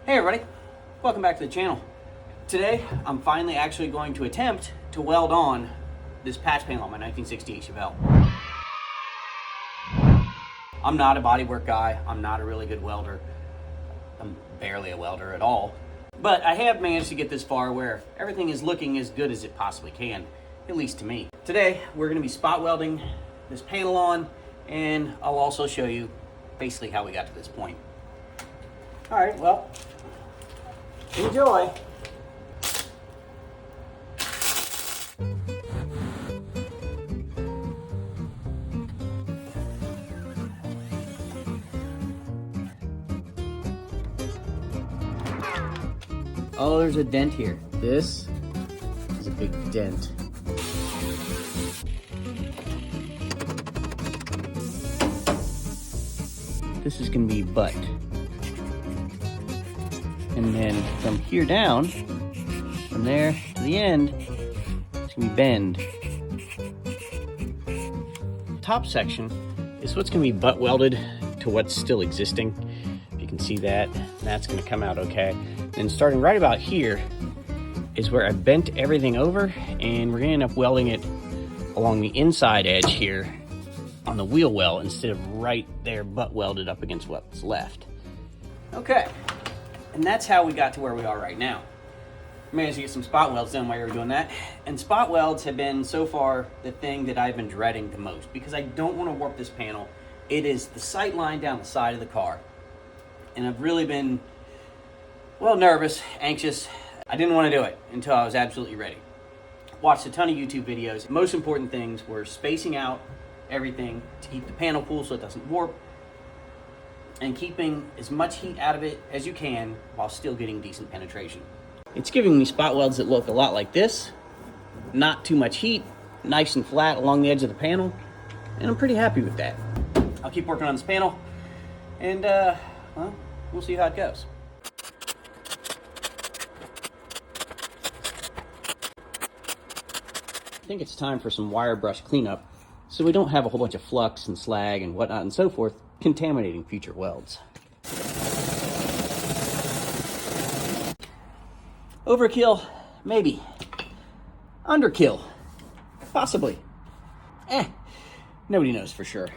Hey everybody, welcome back to the channel. Today, I'm finally actually going to attempt to weld on this patch panel on my 1968 Chevelle. I'm not a bodywork guy, I'm not a really good welder. I'm barely a welder at all. But I have managed to get this far where everything is looking as good as it possibly can, at least to me. Today, we're going to be spot welding this panel on, and I'll also show you basically how we got to this point. All right, well, enjoy. Oh, there's a dent here. This is a big dent. This is gonna be butt. And then from here down, from there to the end, it's gonna be bend. The top section is what's gonna be butt welded to what's still existing. If you can see that, that's gonna come out okay. And starting right about here is where I bent everything over, and we're gonna end up welding it along the inside edge here on the wheel well instead of right there butt welded up against what's left. Okay. And that's how we got to where we are right now. Managed to get some spot welds done while you were doing that. And spot welds have been, so far, the thing that I've been dreading the most because I don't want to warp this panel. It is the sight line down the side of the car. And I've really been, well, nervous, anxious. I didn't want to do it until I was absolutely ready. Watched a ton of YouTube videos. Most important things were spacing out everything to keep the panel cool so it doesn't warp, and keeping as much heat out of it as you can while still getting decent penetration. It's giving me spot welds that look a lot like this. Not too much heat, nice and flat along the edge of the panel, and I'm pretty happy with that. I'll keep working on this panel, and well, we'll see how it goes. I think it's time for some wire brush cleanup so we don't have a whole bunch of flux and slag and whatnot and so forth contaminating future welds. Overkill? Maybe. Underkill? Possibly. Nobody knows for sure.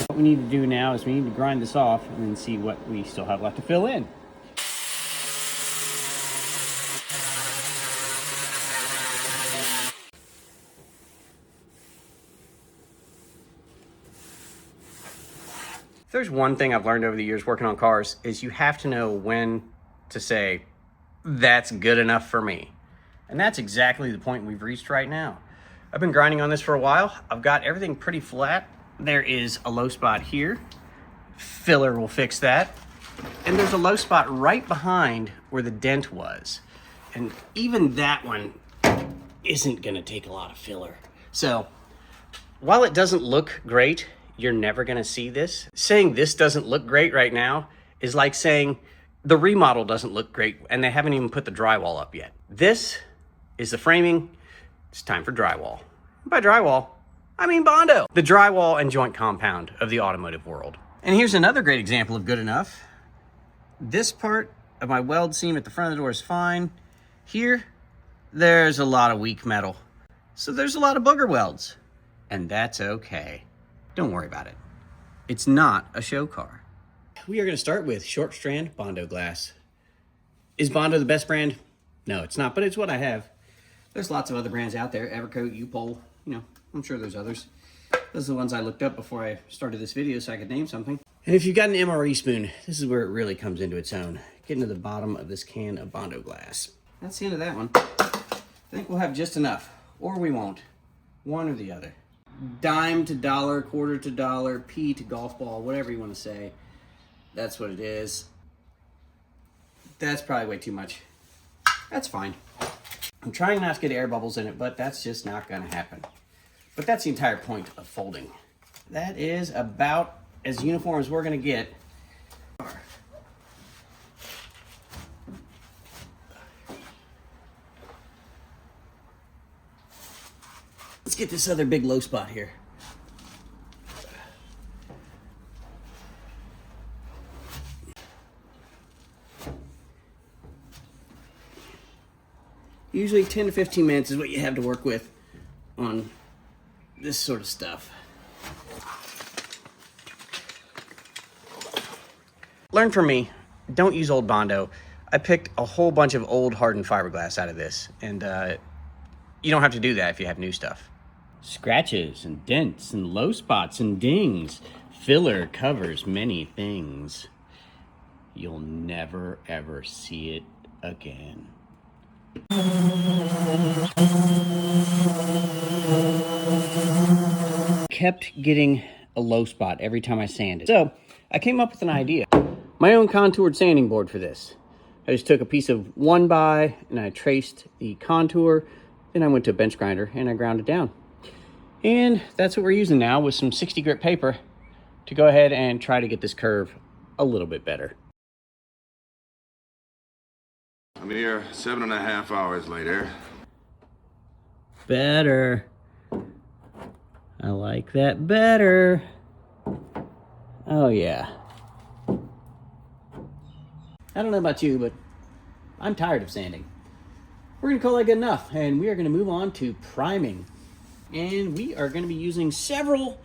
What we need to do now is we need to grind this off and then see what we still have left to fill in. If there's one thing I've learned over the years working on cars is you have to know when to say, that's good enough for me. And that's exactly the point we've reached right now. I've been grinding on this for a while. I've got everything pretty flat. There is a low spot here. Filler will fix that. And there's a low spot right behind where the dent was. And even that one isn't gonna take a lot of filler. So while it doesn't look great, you're never gonna see this. Saying this doesn't look great right now is like saying the remodel doesn't look great and they haven't even put the drywall up yet. This is the framing. It's time for drywall. By drywall, I mean Bondo, the drywall and joint compound of the automotive world. And here's another great example of good enough. This part of my weld seam at the front of the door is fine. Here, there's a lot of weak metal. So there's a lot of booger welds, and that's okay. Don't worry about it. It's not a show car. We are gonna start with short strand Bondo glass. Is Bondo the best brand? No, it's not, but it's what I have. There's lots of other brands out there, Evercoat, U-Pole, you know, I'm sure there's others. Those are the ones I looked up before I started this video so I could name something. And if you've got an MRE spoon, this is where it really comes into its own. Getting to the bottom of this can of Bondo glass. That's the end of that one. I think we'll have just enough, or we won't. One or the other. Dime to dollar, quarter to dollar, P to golf ball, whatever you want to say. That's what it is. That's probably way too much. That's fine. I'm trying not to get air bubbles in it, but that's just not gonna happen. But that's the entire point of folding. That is about as uniform as we're gonna get. Let's get this other big low spot here. Usually 10 to 15 minutes is what you have to work with on this sort of stuff. Learn from me, don't use old Bondo. I picked a whole bunch of old hardened fiberglass out of this, and you don't have to do that if you have new stuff. Scratches and dents and low spots and dings. Filler covers many things. You'll never ever see it again. Kept getting a low spot every time I sanded. So I came up with an idea. My own contoured sanding board for this. I just took a piece of 1x and I traced the contour. Then I went to a bench grinder and I ground it down. And that's what we're using now with some 60 grit paper to go ahead and try to get this curve a little bit better. I'm here 7.5 hours later. Better. I like that better. Oh yeah. I don't know about you, but I'm tired of sanding. We're gonna call that good enough, and we are gonna move on to priming. And we are gonna be using several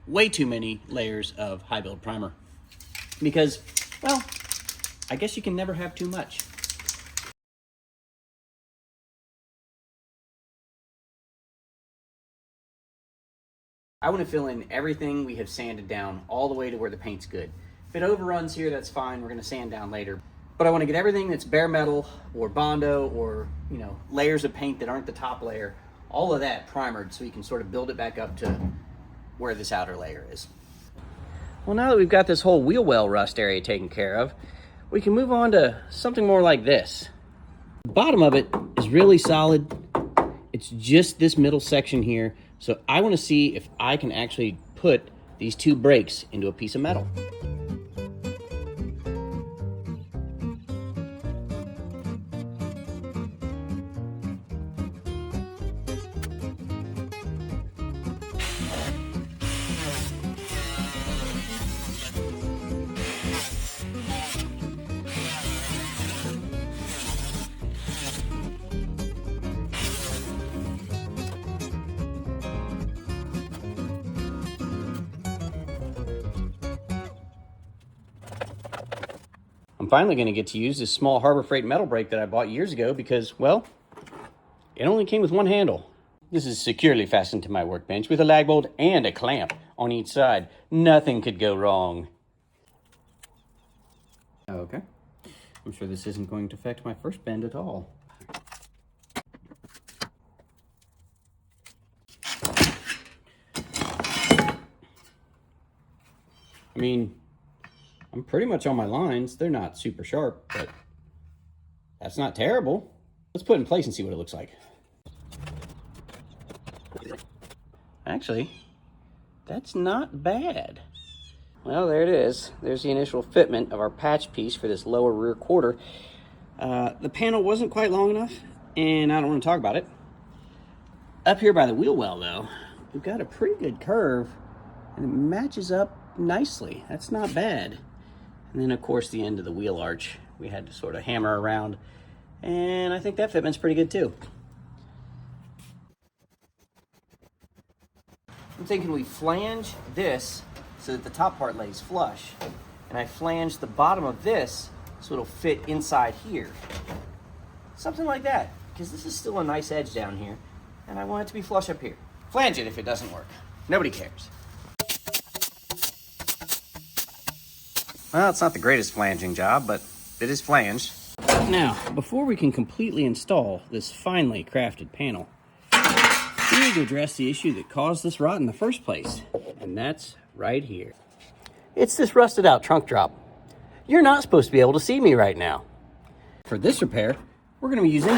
way too many layers of high build primer. Because, well, I guess you can never have too much. I want to fill in everything we have sanded down all the way to where the paint's good. If it overruns here, that's fine. We're going to sand down later. But I want to get everything that's bare metal or Bondo or, you know, layers of paint that aren't the top layer, all of that primered so we can sort of build it back up to where this outer layer is. Well, now that we've got this whole wheel well rust area taken care of, we can move on to something more like this. The bottom of it is really solid. It's just this middle section here. So I want to see if I can actually put these two brakes into a piece of metal. I'm finally going to get to use this small Harbor Freight metal brake that I bought years ago because, well, it only came with one handle. This is securely fastened to my workbench with a lag bolt and a clamp on each side. Nothing could go wrong. Okay. I'm sure this isn't going to affect my first bend at all. I mean, I'm pretty much on my lines. They're not super sharp, but that's not terrible. Let's put it in place and see what it looks like. Actually, that's not bad. Well, there it is. There's the initial fitment of our patch piece for this lower rear quarter. The panel wasn't quite long enough, and I don't want to talk about it. Up here by the wheel well, though, we've got a pretty good curve, and it matches up nicely. That's not bad. And then, of course, the end of the wheel arch, we had to sort of hammer around, and I think that fitment's pretty good, too. I'm thinking we flange this so that the top part lays flush, and I flange the bottom of this so it'll fit inside here. Something like that, because this is still a nice edge down here, and I want it to be flush up here. Flange it if it doesn't work. Nobody cares. Well, it's not the greatest flanging job, but it is flanged. Now, before we can completely install this finely crafted panel, we need to address the issue that caused this rot in the first place, and that's right here. It's this rusted out trunk drop. You're not supposed to be able to see me right now. For this repair, we're going to be using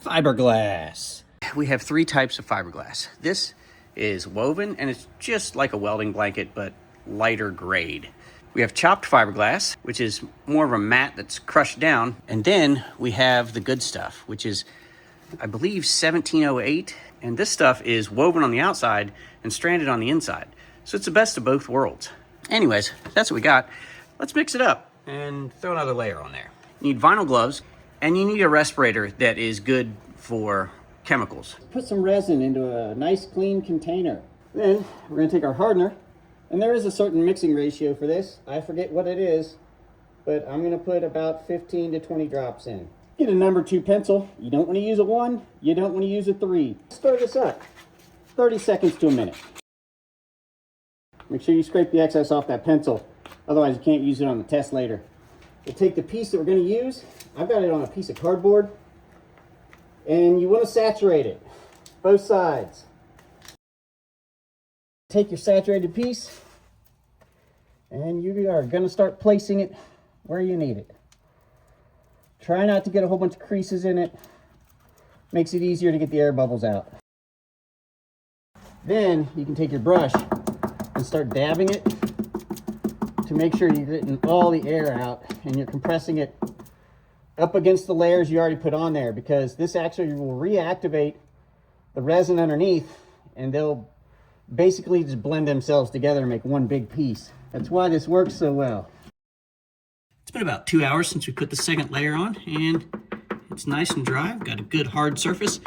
Fiberglass. We have 3 types of fiberglass. This is woven, and it's just like a welding blanket, but lighter grade. We have chopped fiberglass, which is more of a mat that's crushed down. And then we have the good stuff, which is, I believe, 1708. And this stuff is woven on the outside and stranded on the inside. So it's the best of both worlds. Anyways, that's what we got. Let's mix it up and throw another layer on there. You need vinyl gloves, and you need a respirator that is good for chemicals. Put some resin into a nice clean container. Then we're gonna take our hardener, and there is a certain mixing ratio for this. I forget what it is, but I'm gonna put about 15 to 20 drops in. Get a number 2 pencil. You don't wanna use a 1, you don't wanna use a 3. Stir this up, 30 seconds to a minute. Make sure you scrape the excess off that pencil, otherwise you can't use it on the test later. We'll take the piece that we're gonna use. I've got it on a piece of cardboard, and you wanna saturate it, both sides. Take your saturated piece, and you are gonna start placing it where you need it. Try not to get a whole bunch of creases in it. Makes it easier to get the air bubbles out. Then you can take your brush and start dabbing it to make sure you're getting all the air out, and you're compressing it up against the layers you already put on there, because this actually will reactivate the resin underneath, and they'll basically just blend themselves together and make one big piece. That's why this works so well. It's been about 2 hours since we put the second layer on, and it's nice and dry. We've got a good hard surface.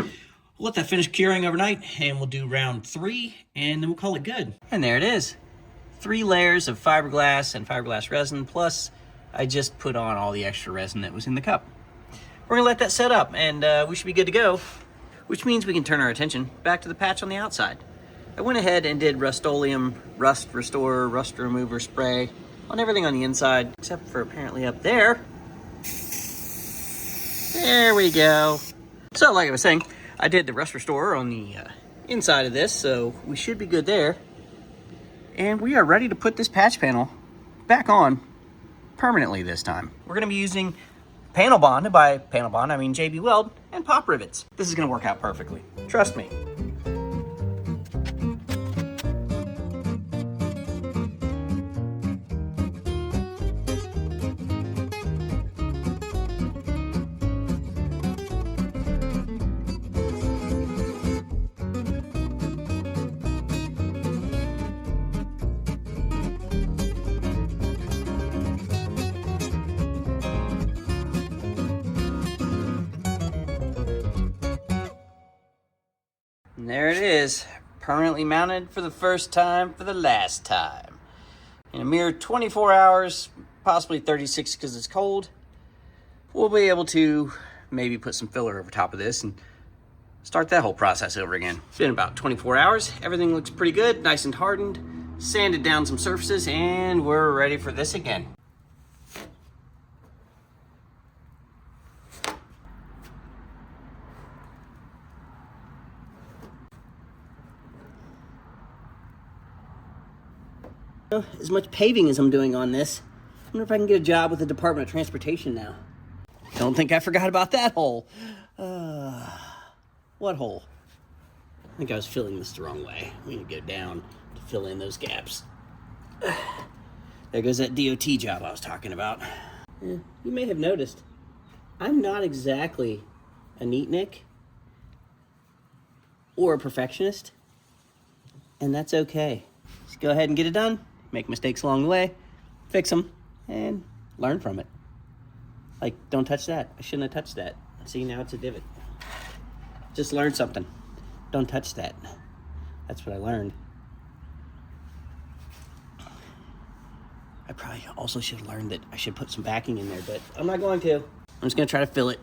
We'll let that finish curing overnight, and we'll do round 3, and then we'll call it good. And there it is. 3 layers of fiberglass and fiberglass resin, plus I just put on all the extra resin that was in the cup. We're gonna let that set up, and we should be good to go, which means we can turn our attention back to the patch on the outside. I went ahead and did Rust-Oleum Rust Restorer, Rust Remover Spray on everything on the inside, except for apparently up there. There we go. So like I was saying, I did the Rust Restorer on the inside of this, so we should be good there. And we are ready to put this patch panel back on permanently this time. We're gonna be using panel bond, and by panel bond I mean JB Weld, and pop rivets. This is gonna work out perfectly, trust me. And there it is, permanently mounted for the first time for the last time. In a mere 24 hours, possibly 36 because it's cold, we'll be able to maybe put some filler over top of this and start that whole process over again. It's been about 24 hours. Everything looks pretty good, nice and hardened, sanded down some surfaces, and we're ready for this again. As much paving as I'm doing on this, I wonder if I can get a job with the Department of Transportation now. Don't think I forgot about that hole. What hole? I think I was filling this the wrong way. We need to go down to fill in those gaps. There goes that DOT job I was talking about. You may have noticed, I'm not exactly a neatnik or a perfectionist, and that's okay. Just go ahead and get it done. Make mistakes along the way, fix them, and learn from it. Like, don't touch that. I shouldn't have touched that. See, now it's a divot. Just learn something. Don't touch that. That's what I learned. I probably also should have learned that I should put some backing in there, but I'm not going to. I'm just gonna try to fill it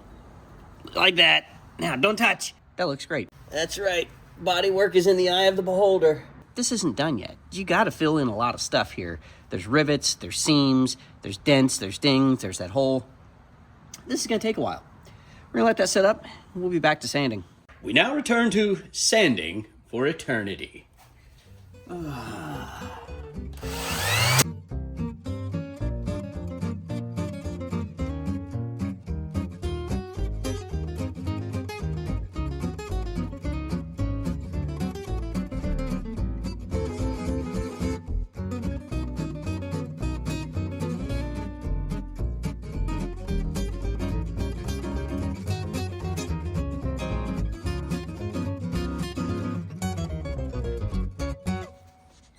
like that. Now, don't touch. That looks great. That's right. Body work is in the eye of the beholder. This isn't done yet. You gotta fill in a lot of stuff here. There's rivets, there's seams, there's dents, there's dings, there's that hole. This is gonna take a while. We're gonna let that set up, and we'll be back to sanding. We now return to sanding for eternity.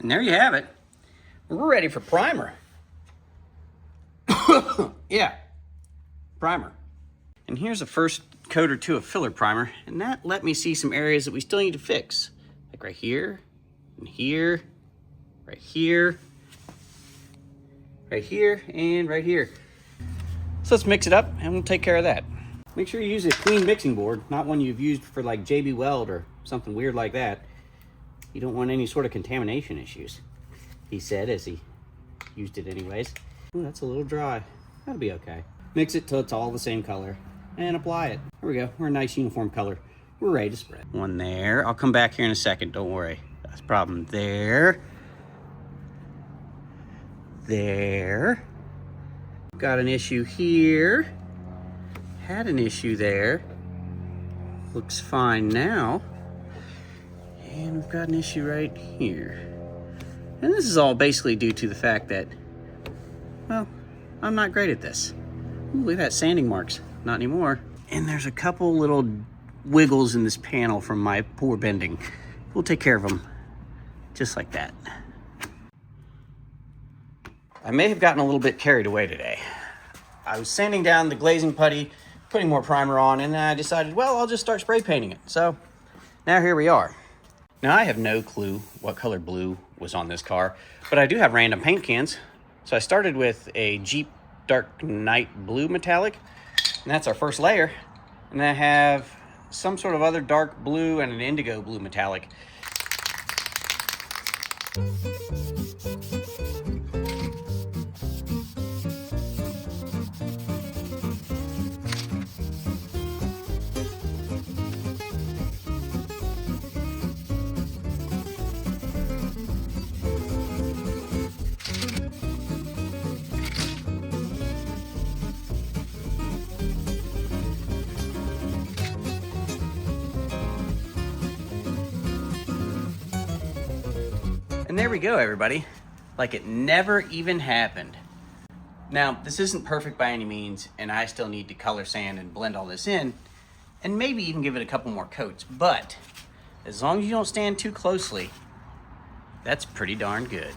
And there you have it. We're ready for primer. Yeah, primer. And here's the first coat or two of filler primer, and that let me see some areas that we still need to fix. Like right here, and here, right here, right here, and right here. So let's mix it up and we'll take care of that. Make sure you use a clean mixing board, not one you've used for like JB Weld or something weird like that. You don't want any sort of contamination issues, he said as he used it anyways. Ooh, that's a little dry. That'll be okay. Mix it till it's all the same color and apply it. Here we go. We're a nice uniform color. We're ready to spread. One there. I'll come back here in a second. Don't worry. That's a problem there. There. Got an issue here. Had an issue there. Looks fine now. And we've got an issue right here. And this is all basically due to the fact that, well, I'm not great at this. Ooh, look at that, sanding marks. Not anymore. And there's a couple little wiggles in this panel from my poor bending. We'll take care of them just like that. I may have gotten a little bit carried away today. I was sanding down the glazing putty, putting more primer on, and I decided, well, I'll just start spray painting it. So now here we are. Now I have no clue what color blue was on this car, but I do have random paint cans. So I started with a Jeep Dark Night Blue Metallic, and that's our first layer. And I have some sort of other dark blue and an indigo blue metallic. And there we go, everybody. Like it never even happened. Now, this isn't perfect by any means, and I still need to color sand and blend all this in, and maybe even give it a couple more coats, but as long as you don't stand too closely, that's pretty darn good.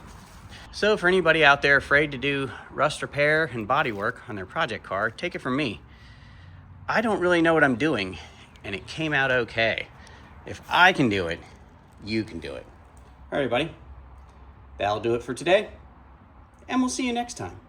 So for anybody out there afraid to do rust repair and body work on their project car, take it from me. I don't really know what I'm doing, and it came out okay. If I can do it, you can do it. All right, everybody. That'll do it for today, and we'll see you next time.